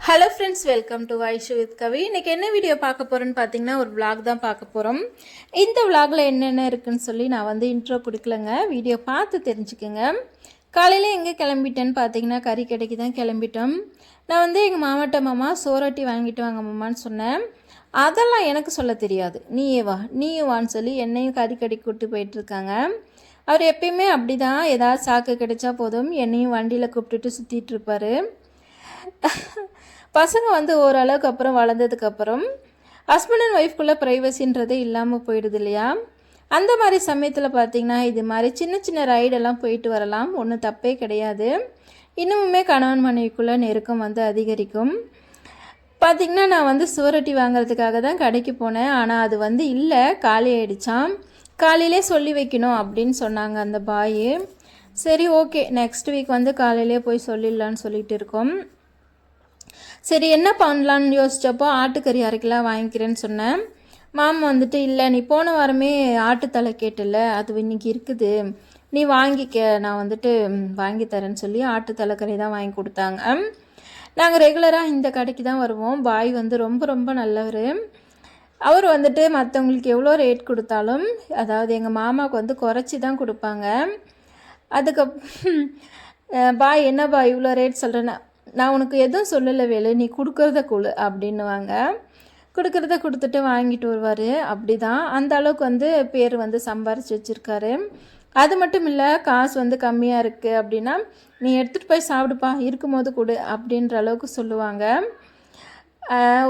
Hello friends, welcome to Aishu with Kavi. இன்றைக்கி என்ன video பார்க்க போகிறோன்னு பார்த்தீங்கன்னா ஒரு vlog தான் பார்க்க போகிறோம். இந்த vlogல என்னென்ன இருக்குதுன்னு சொல்லி நான் வந்து இன்ட்ரோ கொடுக்கலங்க, வீடியோ பார்த்து தெரிஞ்சுக்குங்க. காலையில் எங்கே கிளம்பிட்டேன்னு பார்த்தீங்கன்னா கறி கடைக்கு தான் கிளம்பிட்டோம். நான் வந்து எங்கள் மாமா சோறாட்டி வாங்கிட்டு வாங்க மாமான்னு சொன்னேன். அதெல்லாம் எனக்கு சொல்ல தெரியாது, நீயும் வான்னு சொல்லி என்னையும் கறி கடைக்கு கூப்பிட்டு போயிட்டுருக்காங்க. அவர் எப்பயுமே அப்படி தான், ஏதாவது சாக்கு கிடைச்சா போதும் என்னையும் வண்டியில் கூப்பிட்டுட்டு சுற்றிட்டு இருப்பார். பசங்க வந்து ஓரளவுக்கு அப்புறம் வளர்ந்ததுக்கப்புறம் ஹஸ்பண்ட் அண்ட் ஒய்ஃப்குள்ளே ப்ரைவசின்றதே இல்லாமல் போயிடுது இல்லையா? அந்த மாதிரி சமயத்தில் பார்த்திங்கன்னா இது மாதிரி சின்ன சின்ன ரைடெல்லாம் போயிட்டு வரலாம், ஒன்றும் தப்பே கிடையாது. இன்னுமுமே கணவன் மனைவிக்குள்ளே நெருக்கம் வந்து அதிகரிக்கும். பார்த்திங்கன்னா நான் வந்து சுவரொட்டி வாங்குறதுக்காக தான் கடைக்கு போனேன். ஆனால் அது வந்து இல்லை, காலி ஆகிடுச்சான். காலையிலே சொல்லி வைக்கணும் அப்படின்னு சொன்னாங்க அந்த பாய். சரி ஓகே, நெக்ஸ்ட் வீக் வந்து காலையிலே போய் சொல்லிடலான்னு சொல்லிட்டு இருக்கோம். சரி என்ன பண்ணலான்னு யோசித்தப்போ ஆட்டுக்கறி அரைக்கலாம் வாங்கிக்கிறேன்னு சொன்னேன். மாமா வந்துட்டு இல்லை, நீ போன வாரமே ஆட்டுத்தலை கேட்டல, அது இன்றைக்கி இருக்குது, நீ வாங்கிக்க, நான் வந்துட்டு வாங்கி தரேன்னு சொல்லி ஆட்டுத்தலைக்கறி தான் வாங்கி கொடுத்தாங்க. நாங்கள் ரெகுலராக இந்த கடைக்கு தான் வருவோம். பாய் வந்து ரொம்ப ரொம்ப நல்லவர். அவர் வந்துட்டு மற்றவங்களுக்கு எவ்வளோ ரேட் கொடுத்தாலும், அதாவது எங்கள் மாமாவுக்கு வந்து குறைச்சி தான் கொடுப்பாங்க. பாய் என்ன பாய் இவ்வளோ ரேட் சொல்கிறேன்னா, நான் உனக்கு எதுவும் சொல்லலை வேலு, நீ கொடுக்குறத கொடு அப்படின்னுவாங்க. கொடுக்குறத கொடுத்துட்டு வாங்கிட்டு வருவார். அப்படி தான் அந்த அளவுக்கு வந்து பேர் வந்து சம்பாரித்து வச்சுருக்காரு. அது மட்டும் இல்லை, காசு வந்து கம்மியாக இருக்குது அப்படின்னா நீ எடுத்துகிட்டு போய் சாப்பிடுப்பா, இருக்கும்போது கொடு அப்படின்ற அளவுக்கு சொல்லுவாங்க.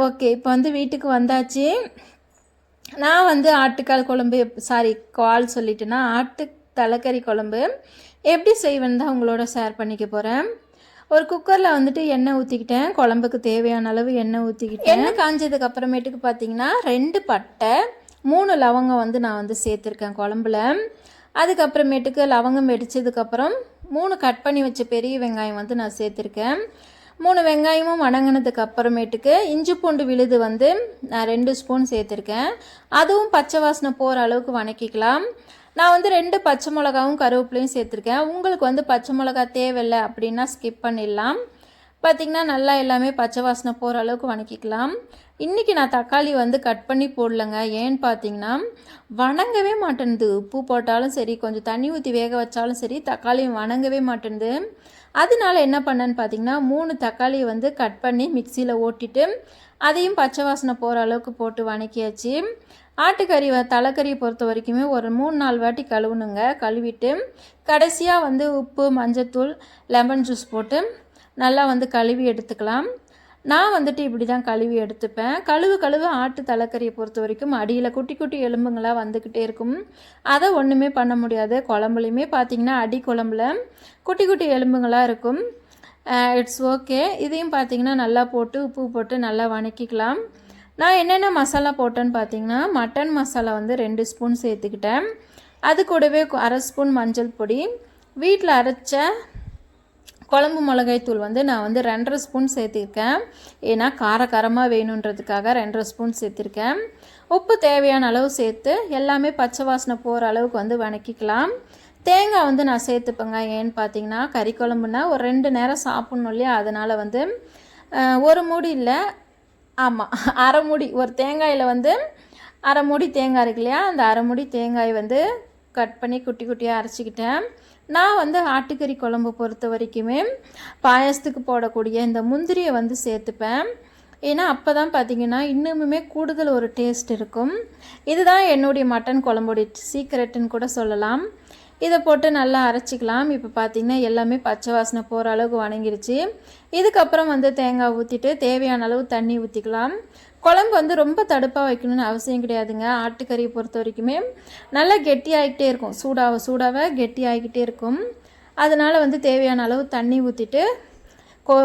ஓகே, இப்போ வந்து வீட்டுக்கு வந்தாச்சு. நான் வந்து ஆட்டுக்கால் குழம்பு கால் சொல்லிட்டேன்னா ஆட்டு தலைக்கறி குழம்பு எப்படி செய்வேன்னு தான் உங்களோட ஷேர் பண்ணிக்க போகிறேன். ஒரு குக்கரில் வந்துட்டு எண்ணெய் ஊற்றிக்கிட்டேன், குழம்புக்கு தேவையான அளவு எண்ணெய் ஊற்றிக்கிட்டேன். எண்ணெய் காஞ்சதுக்கு அப்புறமேட்டுக்கு பார்த்தீங்கன்னா 2 பட்டை 3 லவங்கம் வந்து நான் வந்து சேர்த்துருக்கேன் குழம்புல. அதுக்கப்புறமேட்டுக்கு லவங்கம் வெடித்ததுக்கப்புறம் 3 கட் பண்ணி வச்ச பெரிய வெங்காயம் வந்து நான் சேர்த்துருக்கேன். 3 வெங்காயமும் வணங்கினதுக்கு அப்புறமேட்டுக்கு இஞ்சி பூண்டு விழுது வந்து நான் 2 ஸ்பூன் சேர்த்துருக்கேன். அதுவும் பச்சை வாசனை போகிற அளவுக்கு வணக்கிக்கலாம். நான் வந்து 2 பச்சை மிளகாவும் கருவேப்பிலையும் சேர்த்துருக்கேன். உங்களுக்கு வந்து பச்சை மிளகா தேவையில்லை அப்படின்னா ஸ்கிப் பண்ணிடலாம். பார்த்திங்கன்னா நல்லா எல்லாமே பச்சை வாசனை போகிற அளவுக்கு வணக்கிக்கலாம். இன்றைக்கி நான் தக்காளி வந்து கட் பண்ணி போடலைங்க. ஏன்னு பார்த்தீங்கன்னா வணங்கவே மாட்டேன்து. உப்பு போட்டாலும் சரி, கொஞ்சம் தண்ணி ஊற்றி வேக வச்சாலும் சரி, தக்காளியும் வணங்கவே மாட்டேன்து. அதனால என்ன பண்ணேன்னு பார்த்தீங்கன்னா 3 தக்காளியை வந்து கட் பண்ணி மிக்சியில் ஓட்டிட்டு அதையும் பச்சை வாசனை போகிற அளவுக்கு போட்டு வணக்கியாச்சு. ஆட்டுக்கறி தலைக்கறியை பொறுத்த வரைக்குமே ஒரு 3-4 வாட்டி கழுவுணுங்க. கழுவிட்டு கடைசியாக வந்து உப்பு, மஞ்சத்தூள், லெமன் ஜூஸ் போட்டு நல்லா வந்து கழுவி எடுத்துக்கலாம். நான் வந்துட்டு இப்படி தான் கழுவி எடுத்துப்பேன். கழுவு ஆட்டு தலைக்கறியை பொறுத்த வரைக்கும் அடியில் குட்டி குட்டி எலும்புங்களாக வந்துக்கிட்டே இருக்கும். அதை ஒன்றுமே பண்ண முடியாது. குழம்புலையுமே பார்த்திங்கன்னா அடி குழம்புல குட்டி குட்டி எலும்புங்களாக இருக்கும். It's okay. இதையும் பார்த்திங்கன்னா நல்லா போட்டு உப்பு போட்டு நல்லா வணக்கிக்கலாம். நான் என்னென்ன மசாலா போட்டேன்னு பார்த்தீங்கன்னா மட்டன் மசாலா வந்து 2 ஸ்பூன் சேர்த்துக்கிட்டேன். அது கூடவே 1/2 ஸ்பூன் மஞ்சள் பொடி, வீட்டில் அரைச்ச குழம்பு மிளகாய் தூள் வந்து நான் வந்து 2.5 ஸ்பூன் சேர்த்துருக்கேன். ஏன்னா காரமாக வேணுன்றதுக்காக 2.5 ஸ்பூன் சேர்த்துருக்கேன். உப்பு தேவையான அளவு சேர்த்து எல்லாமே பச்சை வாசனை போகிற அளவுக்கு வந்து வணக்கிக்கலாம். தேங்காய் வந்து நான் சேர்த்துப்பேங்க. ஏன்னு பார்த்தீங்கன்னா கறி குழம்புனா ஒரு 2 நேரம் சாப்பிட்ணும் இல்லையா? அதனால் வந்து ஒரு மூடி இல்லை, ஆமாம், அரை மூடி, ஒரு தேங்காயில் வந்து அரை மூடி தேங்காய் இருக்கு இல்லையா, அந்த அரை மூடி தேங்காய் வந்து கட் பண்ணி குட்டி குட்டியாக அரைச்சிக்கிட்டேன். நான் வந்து ஆட்டுக்கறி குழம்பு பொறுத்த வரைக்குமே பாயசத்துக்கு போடக்கூடிய இந்த முந்திரியை வந்து சேர்த்துப்பேன். ஏன்னா அப்போ தான் பார்த்திங்கன்னா இன்னுமுமே கூடுதல் ஒரு டேஸ்ட் இருக்கும். இதுதான் என்னுடைய மட்டன் குழம்புடைய சீக்ரெட்டுன்னு கூட சொல்லலாம். இதை போட்டு நல்லா அரைச்சிக்கலாம். இப்போ பார்த்திங்கன்னா எல்லாமே பச்சை வாசனை போகிற அளவுக்கு வணங்கிடுச்சு. இதுக்கப்புறம் வந்து தேங்காய் ஊற்றிட்டு தேவையான அளவு தண்ணி ஊற்றிக்கலாம். குழம்பு வந்து ரொம்ப தடுப்பாக வைக்கணும்னு அவசியம் கிடையாதுங்க. ஆட்டுக்கறியை பொறுத்த வரைக்குமே நல்லா கெட்டியாகிக்கிட்டே இருக்கும், சூடாக கெட்டியாகிக்கிட்டே இருக்கும். அதனால் வந்து தேவையான அளவு தண்ணி ஊற்றிட்டு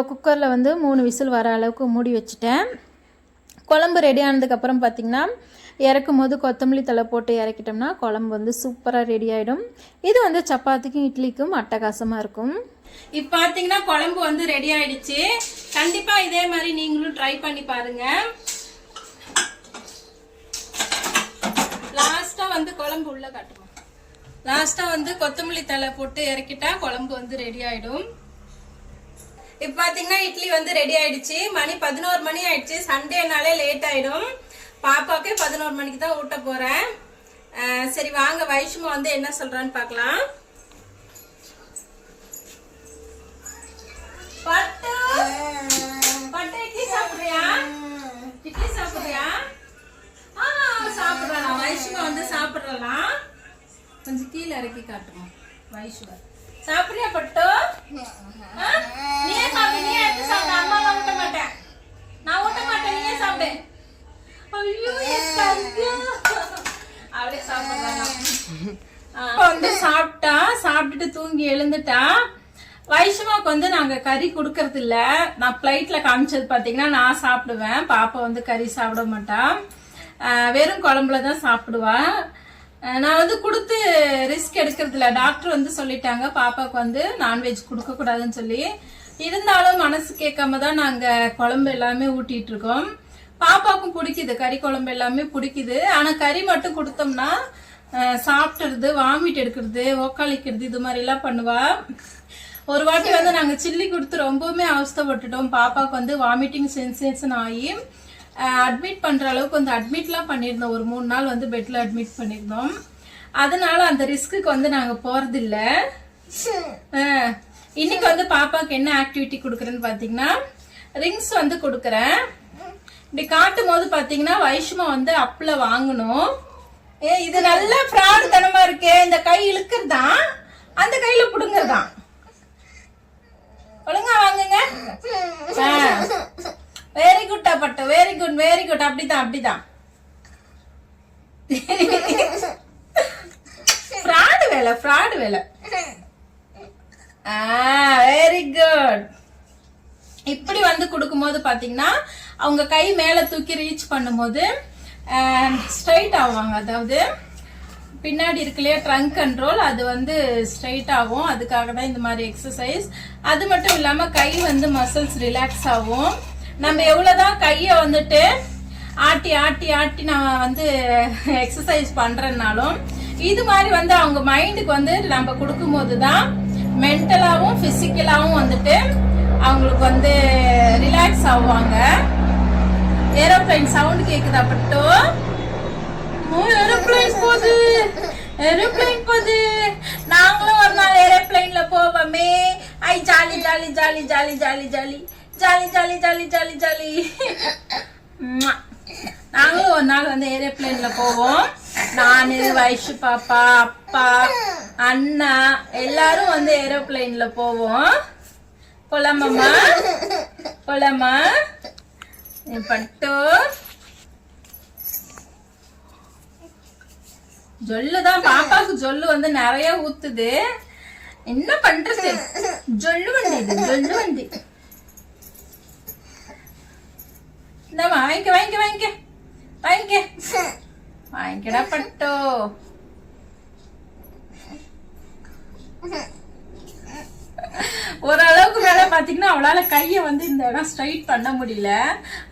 குக்கரில் வந்து 3 விசில் வர அளவுக்கு மூடி வச்சுட்டேன். குழம்பு ரெடி ஆனதுக்கப்புறம் பார்த்திங்கன்னா இறக்கும் போது கொத்தமல்லி தழை போட்டு இறக்கிட்டோம்னா குழம்பு வந்து சூப்பராக ரெடி ஆகிடும். இது வந்து சப்பாத்திக்கும் இட்லிக்கும் அட்டகாசமாக இருக்கும். இப்போ பார்த்தீங்கன்னா குழம்பு வந்து ரெடி ஆகிடுச்சு. கண்டிப்பாக இதே மாதிரி நீங்களும் ட்ரை பண்ணி பாருங்கள். லாஸ்ட்டாக வந்து குழம்பு உள்ளே காட்டுமா, லாஸ்ட்டாக வந்து கொத்தமல்லி தழை போட்டு இறக்கிட்டா குழம்பு வந்து ரெடி ஆகிடும். இப்ப பாத்தீங்கன்னா இட்லி வந்து ரெடி ஆயிடுச்சு. மணி 11 மணி ஆயிடுச்சு. சண்டேனாலே லேட் ஆயிடும். பாப்பாக்கே 11 மணிக்கு தான் ஊட்ட போறேன். சரி வாங்க வைஷ்மா வந்து என்ன சொல்றான்னு பாக்கலாம். பட்டு பட்டு இட்லி சாப்பிடுறியா? இட்லி சாப்பிடுறியா? சாப்பிடுறா. வைஷ்மா வந்து சாப்பிடுறலாம். கொஞ்சம் கீழே இறக்கி காட்டுறோம். வைஷ்மா சாப்பிடுறியா பட்டு? நீயே சாப்பிடு. நீயே எடுத்து சாப்பிடு. அம்மா ஊட்ட மாட்டேன். நான் ஊட்ட மாட்டேன். நீயே சாப்பிடு. ஐயோ அப்படியே சாப்பிடுறாங்க. வந்து சாப்பிட்டா, சாப்பிட்டுட்டு தூங்கி எழுந்துட்டா. வைஷ்மாவுக்கு வந்து நாங்க கறி கொடுக்கறது இல்ல. நான் பிளைட்ல காமிச்சது பாத்தீங்கன்னா நான் சாப்பிடுவேன். பாப்பா வந்து கறி சாப்பிட மாட்டா. வெறும் குழம்புல தான் சாப்பிடுவா. நான் வந்து கொடுத்து ரிஸ்க் எடுக்கிறது இல்ல. டாக்டர் வந்து சொல்லிட்டாங்க பாப்பாவுக்கு வந்து நான்வெஜ் கொடுக்க கூடாதுன்னு சொல்லி. இருந்தாலும் மனசு கேட்காம தான் நாங்க குழம்பு எல்லாமே ஊட்டிட்டு இருக்கோம். பாப்பாவுக்கும் பிடிக்குது, கறி குழம்பு எல்லாமே பிடிக்குது. ஆனா கறி மட்டும் கொடுத்தோம்னா சாப்பிட்டுறது, வாமிட் எடுக்கிறது, ஓக்காளிக்கிறது, இது மாதிரி எல்லாம் பண்ணுவா. ஒரு வாட்டி வந்து நாங்க சில்லி கொடுத்து ரொம்பவுமே அவஸ்தைப்பட்டுட்டோம். பாப்பாவுக்கு வந்து வாமிட்டிங் சென்சேஷன் ஆகி அட்மிட் பண்ற அளவுக்கு வந்து அட்மிட்லாம் பண்ணியிருந்தோம். ஒரு 3 நாள் வந்து பெட்ல அட்மிட் பண்ணியிருந்தோம். அதனால அந்த ரிஸ்க்கு வந்து நாங்க போறது இல்ல. இன்னைக்கு வந்து பாப்பாவுக்கு என்ன ஆக்டிவிட்டி கொடுக்குறேன்னு பாத்தீங்கன்னா ரிங்ஸ் வந்து கொடுக்குறேன். இப்படி காட்டும் போது பாத்தீங்கன்னா வைஷ்மா வந்து அப்ல வாங்கணும். இது நல்ல ஃப்ராடு தனமா இருக்கே. இந்த கை இழுக்கிறதான், அந்த கையில புடுங்கறதான். ஒழுங்கா வாங்குங்க. வெரி குட் பட்டு, வெரி குட் வெரி குட். அப்படிதான் அப்படிதான். ஃப்ராடு வேலை, ஃப்ராடு வேலை. Very good. இப்படி வந்து கொடுக்கும்போது பாத்தீங்கன்னா அவங்க கை மேல தூக்கி ரீச் பண்ணும்போது ஸ்ட்ரைட் ஆவாங்க. அதாவது பின்னாடி இருக்குல்லையா ட்ரங்க் கண்ட்ரோல், அது வந்து ஸ்ட்ரைட் ஆகும். அதுக்காக தான் இந்த மாதிரி எக்ஸசைஸ். அது மட்டும் இல்லாம கை வந்து மசில்ஸ் ரிலாக்ஸ் ஆகும். நம்ம எவ்வளவுதான் கைய வந்துட்டு ஆட்டி ஆட்டி ஆட்டி நான் வந்து எக்ஸசைஸ் பண்றேன்னாலும் இது மாதிரி வந்து அவங்க மைண்டுக்கு வந்து நம்ம கொடுக்கும் போதுதான் மென்டலாவும் பிசிக்கலாவும் வந்துட்டு அவங்களுக்கு வந்து ரிலாக்ஸ் ஆவாங்க. ஏரோப்ளைன் சவுண்ட் கேக்குதா பட்டு? ஏரோப்ளைன் போகுது, ஏரோப்ளைன் போகுது. நாங்களும் ஒரு நாள் ஏரோப்ளைன்ல போவோமே. ஐ jolly jolly jolly jolly jolly jolly jolly jolly jolly jolly jolly. நாங்களும் ஒரு நாள் வந்து ஏரோப்ளைன்ல போவோம். நானு, வைஷு பாப்பா, அப்பா, அண்ணா எல்லாரும் வந்து ஏரோப்ளைன்ல போவோம். போலாமாம்மா? போலாமா பட்டு? ஜொல்லுதான் பாப்பாவுக்கு ஜொல்லு வந்து நிறைய ஊத்துது. என்ன பண்றது? ஜொல்லு வண்டி இது, ஜொல்லு வண்டி. வாங்கிக்க வாங்கிக்க வாங்கிக்க வாங்கிக்க வாங்கிக்கடா பட்டோ. ஓரளவுக்கு மேல பாத்தீங்கன்னா அவளால கைய வந்து இந்த இடம் ஸ்ட்ரைட் பண்ண முடியல.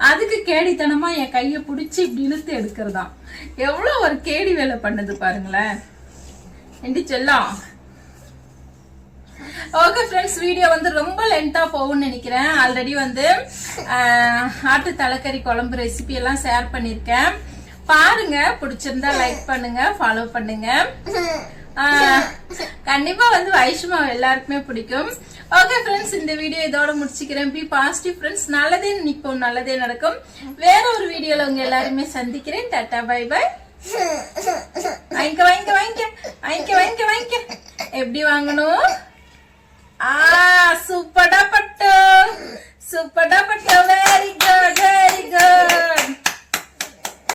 அதுக்கு கேடித்தனமா என் கைய புடிச்சு இப்படி இழுத்து எடுக்கிறதாம். எவ்வளவு ஒரு கேடி வேலை பண்ணுது பாருங்களேன். எண்டி செல்லம். ஓகே ஃப்ரெண்ட்ஸ், வீடியோ வந்து ரொம்ப லென்த்தா போகும்னு நினைக்கிறேன். ஆல்ரெடி வந்து ஆட்டு தலைக்கறி குழம்பு ரெசிபி எல்லாம் ஷேர் பண்ணிருக்கேன். பாருங்க, பிடிச்சிருந்தா லைக் பண்ணுங்க, ஃபாலோ பண்ணுங்க. கண்டிப்பா வந்து வைஷ்மா எல்லாருக்குமே பிடிக்கும். ஓகே ஃப்ரெண்ட்ஸ், இந்த வீடியோ இதோட முடிச்சுக்கிறேன். Be positive friends. நல்லதே நினைப்போம், நல்லதே நடக்கும். வேற ஒரு வீடியோல உங்க எல்லாருமே சந்திக்கிறேன். டாடா பை பை. வாங்கிக்க வாங்கிக்க வாங்கிக்க வாங்கிக்க வாங்கிக்க வாங்கிக்க. எப்படி வாங்கணும்?